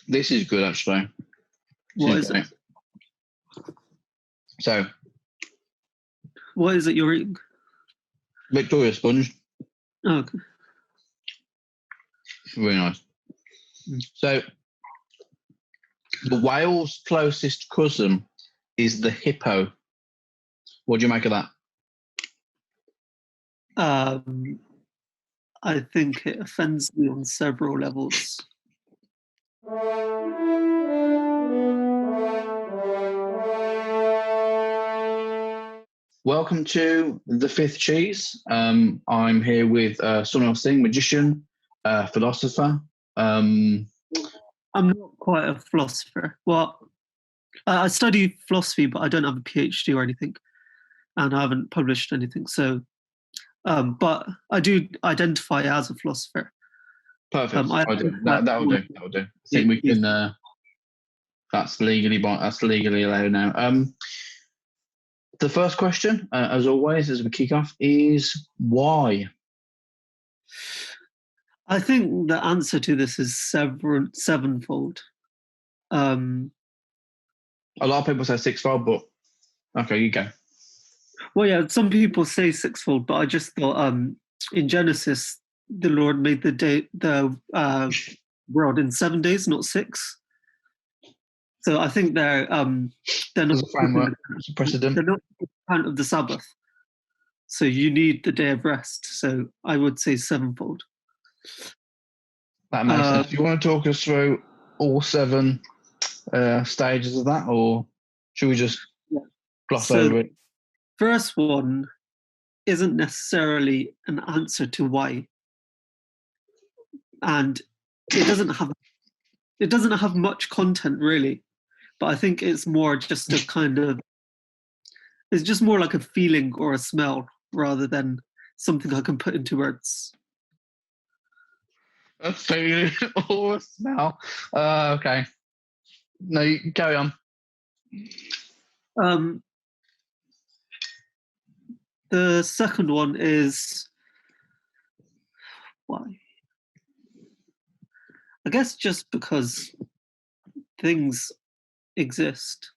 This is good, actually. What is it? So, what is it you're eating? Victoria sponge. Oh, okay. Really nice. So, the whale's closest cousin is the hippo. What do you make of that? I think it offends me on several levels. Welcome to The Fifth Cheese. I'm here with Sunil Singh, magician, philosopher. I'm not quite a philosopher. Well, I study philosophy, but I don't have a PhD or anything, and I haven't published anything. So, but I do identify as a philosopher. Perfect. That'll do. I think we can. That's legally allowed now. The first question, as always, as we kick off, is why? I think the answer to this is sevenfold. A lot of people say sixfold, but okay, you go. Well, yeah, some people say sixfold, but I just thought in Genesis, the Lord made the world in 7 days, not 6. So I think they're not a framework, it's a precedent. They're not the account of the Sabbath. So you need the day of rest. So I would say sevenfold. That makes sense. Do you want to talk us through all 7 stages of that, or should we just gloss over it? First one isn't necessarily an answer to why, and it doesn't have much content really, but I think it's more just a kind of, it's just more like a feeling or a smell rather than something I can put into words. A feeling or a smell. Okay. No, you carry on. The second one is why? I guess just because things exist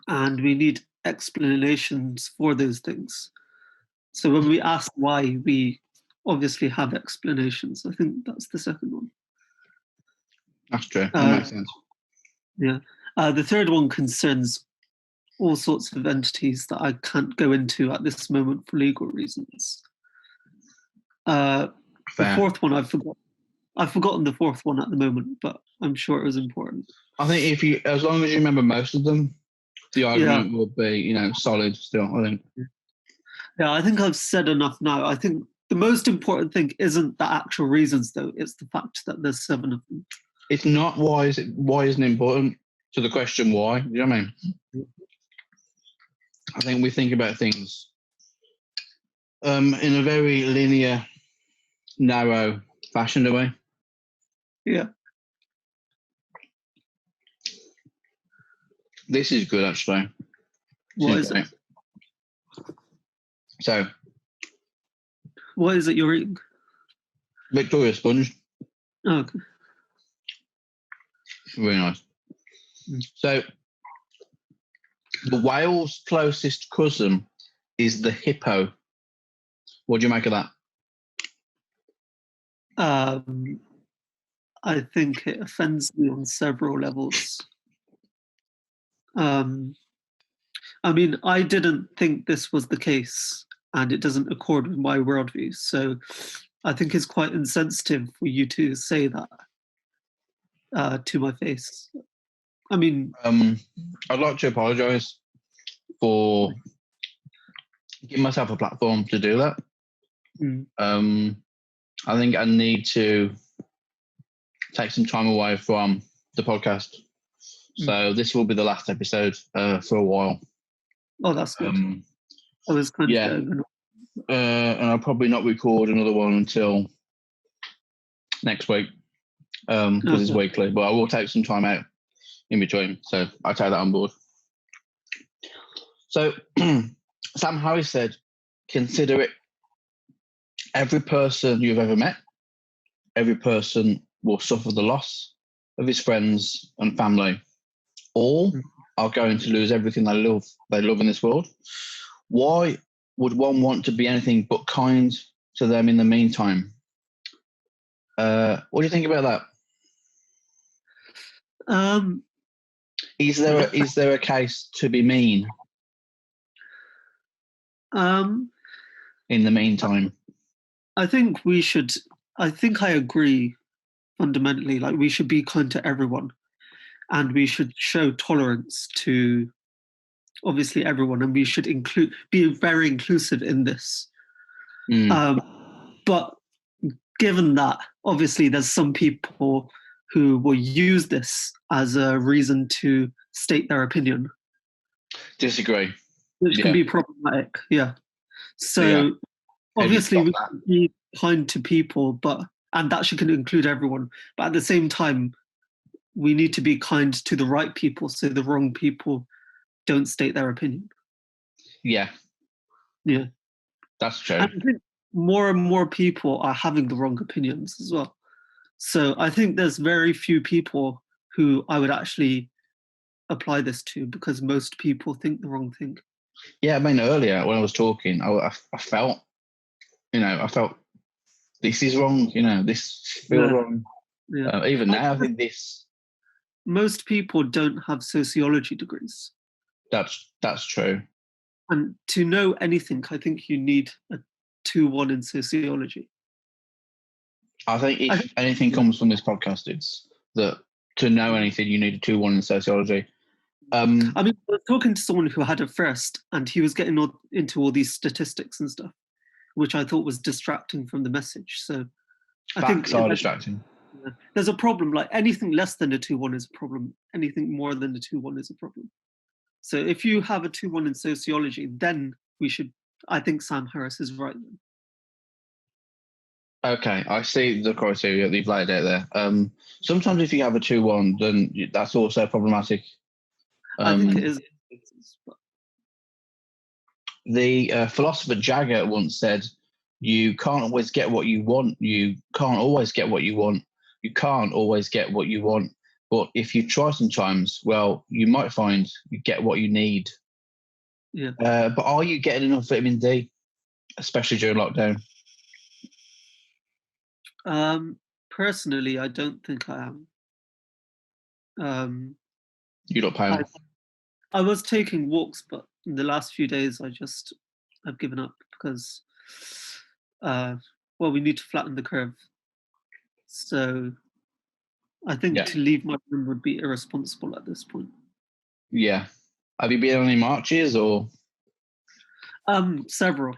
and we need explanations for those things. So when we ask why, we obviously have explanations. I think that's the second one. That's true. That makes sense. Yeah. The third one concerns all sorts of entities that I can't go into at this moment for legal reasons. The fourth one, I've forgotten the fourth one at the moment, but I'm sure it was important. I think as long as you remember most of them, the argument will be, solid still, I think. Yeah, I think I've said enough now. I think the most important thing isn't the actual reasons, though. It's the fact that there's 7 of them. It's not why isn't important to the question why. Do you know what I mean? I think we think about things in a very linear, narrow fashion, do we? Yeah. This is good, actually. What is it? So, what is it you're eating? Victoria sponge. Oh, okay. Really nice. So, the whale's closest cousin is the hippo. What do you make of that? I think it offends me on several levels. I mean, I didn't think this was the case, and it doesn't accord with my worldview. So I think it's quite insensitive for you to say that to my face. I mean, I'd like to apologise for giving myself a platform to do that. I think I need to take some time away from the podcast. So this will be the last episode for a while. Oh, that's good. I was kind of and I'll probably not record another one until next week because it's weekly. But I will take some time out in between, so I take that on board. So Sam Harris said, "Consider it. Every person you've ever met, every person will suffer the loss of his friends and family all are going to lose everything they love in this world. Why would one want to be anything but kind to them in the meantime? What do you think about that? Is there a case to be mean? In the meantime, I think I agree fundamentally. Like, we should be kind to everyone, and we should show tolerance to obviously everyone, and we should be very inclusive in this. But given that, obviously, there's some people who will use this as a reason to state their opinion. Disagree. Which can be problematic, yeah. So obviously we should be kind to people, and that should include everyone. But at the same time, we need to be kind to the right people so the wrong people don't state their opinion. Yeah. Yeah. That's true. And I think more and more people are having the wrong opinions as well. So I think there's very few people who I would actually apply this to, because most people think the wrong thing. Yeah, I mean, earlier when I was talking, I felt, this is wrong, this feels wrong. Yeah. Even now, I think this... Most people don't have sociology degrees. That's true. And to know anything, I think you need a 2-1 in sociology. I think if anything comes from this podcast, it's that to know anything, you need a 2-1 in sociology. I mean, I was talking to someone who had a first, and he was getting into all these statistics and stuff, which I thought was distracting from the message. So I think facts are distracting. There's a problem. Like, anything less than a 2-1 is a problem. Anything more than a 2-1 is a problem. So if you have a 2-1 in sociology, then I think Sam Harris is right then. Okay, I see the criteria that you've laid out there. Sometimes if you have a 2-1, then that's also problematic. I think it is. The philosopher Jagger once said, "You can't always get what you want. You can't always get what you want. You can't always get what you want. But if you try sometimes, well, you might find you get what you need." Yeah. But are you getting enough vitamin D, especially during lockdown? Personally, I don't think I am. You look pale. I was taking walks, but in the last few days, I've given up because, we need to flatten the curve. So I think to leave my room would be irresponsible at this point. Yeah. Have you been on any marches or? Several.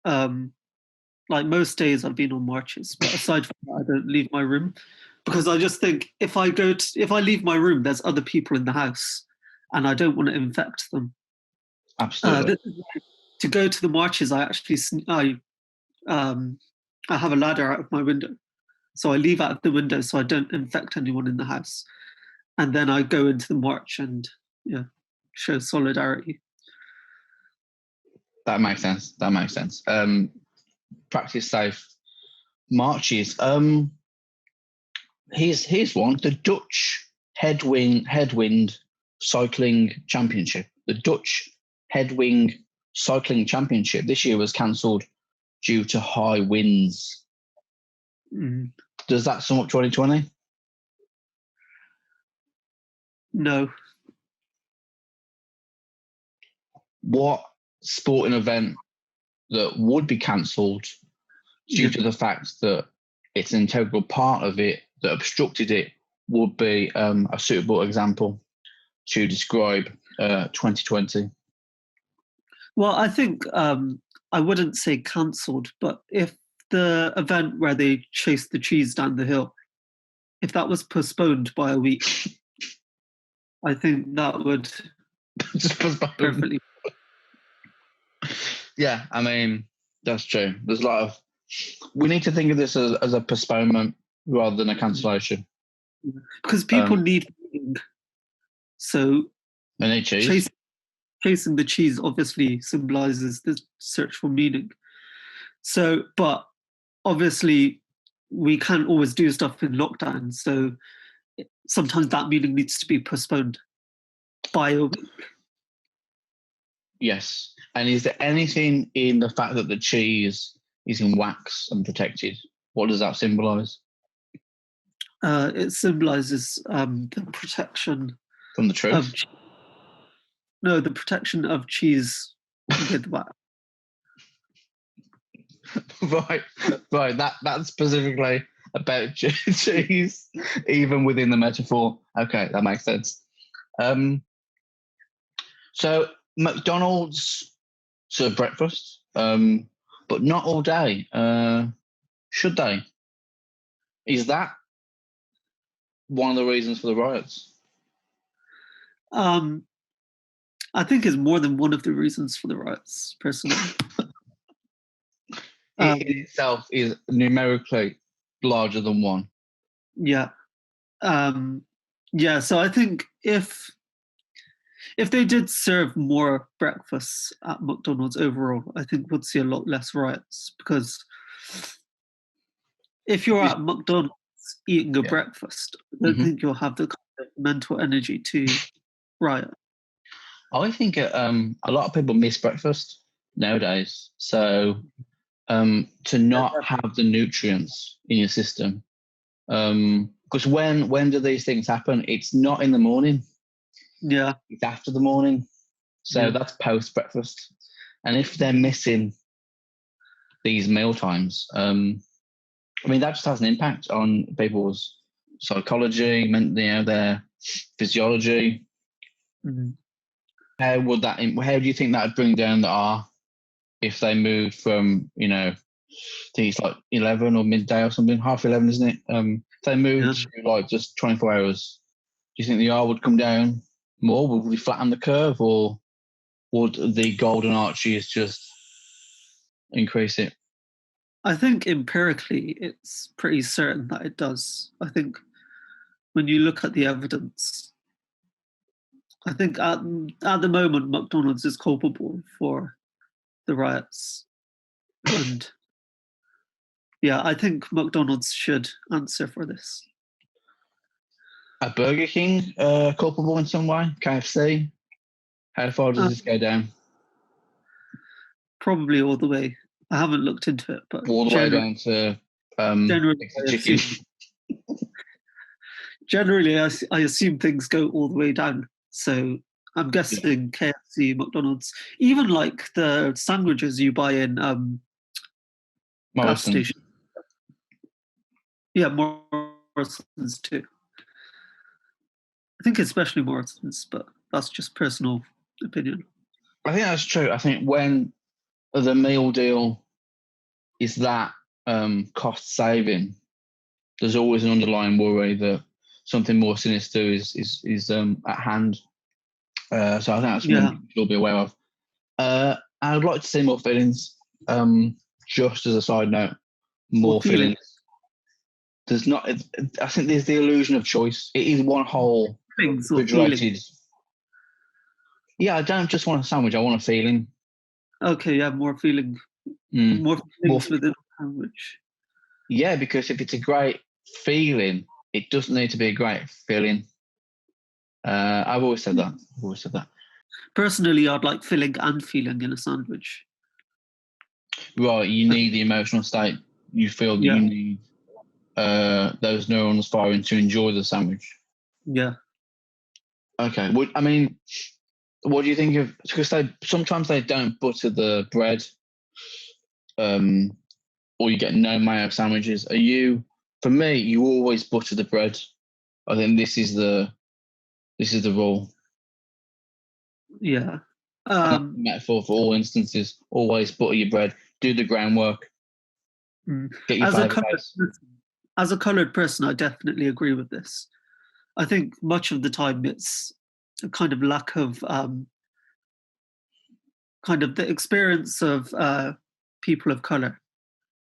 Like, most days I've been on marches, but aside from that, I don't leave my room, because I just think if I leave my room, there's other people in the house, and I don't want to infect them. Absolutely. To go to the marches, I have a ladder out of my window, so I leave out of the window so I don't infect anyone in the house, and then I go into the march and show solidarity. That makes sense. Practice safe marches. Here's one: the Dutch headwind cycling championship. The Dutch headwind cycling championship this year was cancelled due to high winds. Does that sum up 2020? No. What sporting event that would be cancelled due to the fact that it's an integral part of it that obstructed it would be a suitable example to describe 2020? Well, I think I wouldn't say cancelled, but if the event where they chased the cheese down the hill, if that was postponed by a week, I think that would just postpone. Perfectly. Yeah, I mean, that's true. There's a lot of... We need to think of this as a postponement rather than a cancellation. Because people need meaning. So they need cheese. Chasing the cheese obviously symbolises the search for meaning. So, but obviously we can't always do stuff in lockdown. So sometimes that meaning needs to be postponed by a week. Yes. And is there anything in the fact that the cheese is in wax and protected? What does that symbolise? It symbolises the protection from the truth. The protection of cheese with wax. Right. That's specifically about cheese, even within the metaphor. Okay, that makes sense. So McDonald's serve breakfast, but not all day. Should they? Is that one of the reasons for the riots? I think it's more than one of the reasons for the riots, personally. It in itself is numerically larger than one. Yeah. So I think if they did serve more breakfasts at McDonald's overall, I think we'd see a lot less riots, because if you're at McDonald's eating a breakfast, I don't think you'll have the kind of mental energy to riot. I think a lot of people miss breakfast nowadays. So to not have the nutrients in your system, because when do these things happen? It's not in the morning. Yeah. It's after the morning. So that's post breakfast. And if they're missing these meal times, that just has an impact on people's psychology, their physiology. Mm-hmm. How do you think that would bring down the R if they moved from, I think it's like 11 or midday or something, 11:30, isn't it? If they moved to like just 24 hours, do you think the R would come down more? Would we flatten the curve, or would the golden arches just increase it? I think empirically it's pretty certain that it does. I think when you look at the evidence, I think at the moment McDonald's is culpable for the riots. And I think McDonald's should answer for this. Are Burger King culpable in some way? KFC? How far does this go down? Probably all the way. I haven't looked into it, but all the way down to chicken. Generally, I assume things go all the way down. So I'm guessing KFC, McDonald's, even like the sandwiches you buy in gas stations. Yeah, Morrison's too. I think especially Morrison's, but that's just personal opinion. I think that's true. I think when the meal deal is that cost saving, there's always an underlying worry that something more sinister is at hand. So I think that's one you'll be aware of. I would like to see more fillings. Just as a side note, more fillings. There's not. I think there's the illusion of choice. It is one whole refrigerated. Yeah, I don't just want a sandwich. I want a feeling. Okay, more feeling. More feelings within a sandwich. Yeah, because if it's a great feeling, it doesn't need to be a great feeling. I've always said that. Personally, I'd like filling and feeling in a sandwich. Right, you need the emotional state. You feel that you need those neurons firing to enjoy the sandwich. Yeah. Okay. What do you think of? Because sometimes they don't butter the bread, or you get no mayo sandwiches. For me, you always butter the bread. I think this is the rule. Yeah. Metaphor for all instances. Always butter your bread. Do the groundwork. Get your as a coloured person, I definitely agree with this. I think much of the time it's a kind of lack of kind of the experience of people of colour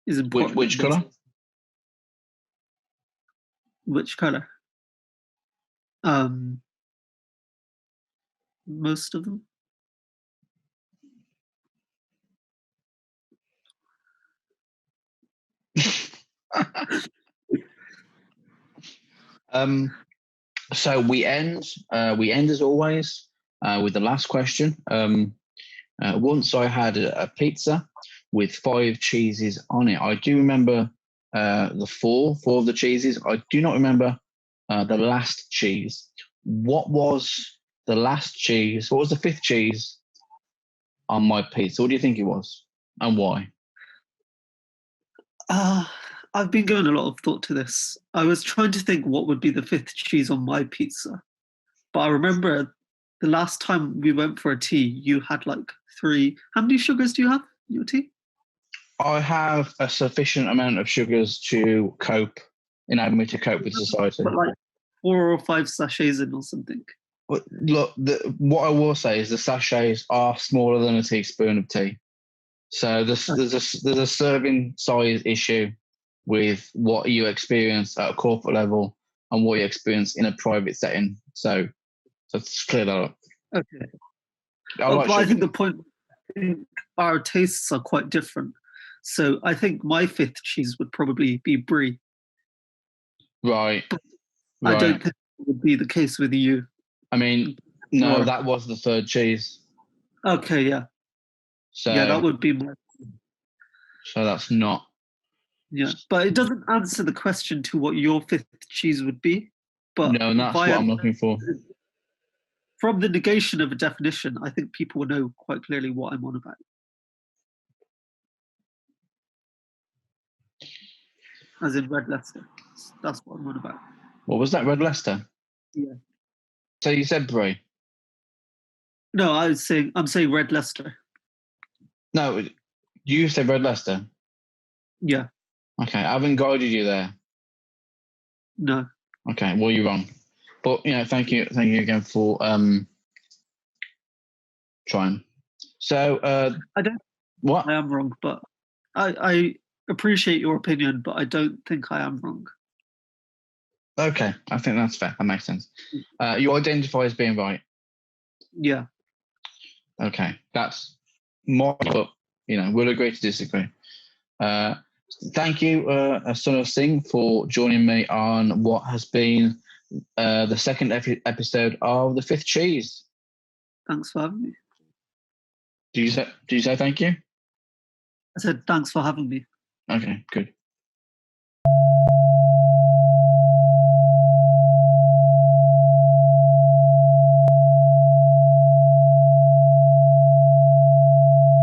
is important. Which colour? Which colour? Most of them. So we end as always with the last question. Once I had a pizza with 5 cheeses on it. I do remember the four of the cheeses. I do not remember the last cheese. What was the last cheese? What was the 5th cheese on my pizza? What do you think it was, and why? I've been giving a lot of thought to this. I was trying to think what would be the 5th cheese on my pizza, but I remember the last time we went for a tea, you had like 3. How many sugars do you have in your tea? I have a sufficient amount of sugars to enable me to cope with society. But like 4 or 5 sachets in or something. Look, what I will say is the sachets are smaller than a teaspoon of tea. So there's a serving size issue with what you experience at a corporate level and what you experience in a private setting. So let's clear that up. Okay. But I think the point, our tastes are quite different. So I think my 5th cheese would probably be brie. Right. I don't think it would be the case with you. I mean, no, that was the 3rd cheese. Okay, yeah. So yeah, that would be my. So that's not. Yeah, but it doesn't answer the question to what your 5th cheese would be. But no, and that's what I'm looking for. From the negation of a definition, I think people will know quite clearly what I'm on about. As in Red Leicester. That's what I'm on about. What was that, Red Leicester? Yeah. So you said brie? No, I'm saying Red Leicester. No, you said Red Leicester? Yeah. Okay, I haven't guided you there. No. Okay, well, you're wrong. But, thank you again for trying. So, I don't. What? I am wrong, but I appreciate your opinion, but I don't think I am wrong. Okay, I think that's fair. That makes sense. You identify as being right. Yeah. Okay, that's more, but we'll agree to disagree. Thank you, Sunil Singh, for joining me on what has been the 2nd episode of The 5th Cheese. Thanks for having me. Did you say thank you? I said thanks for having me. Okay, good.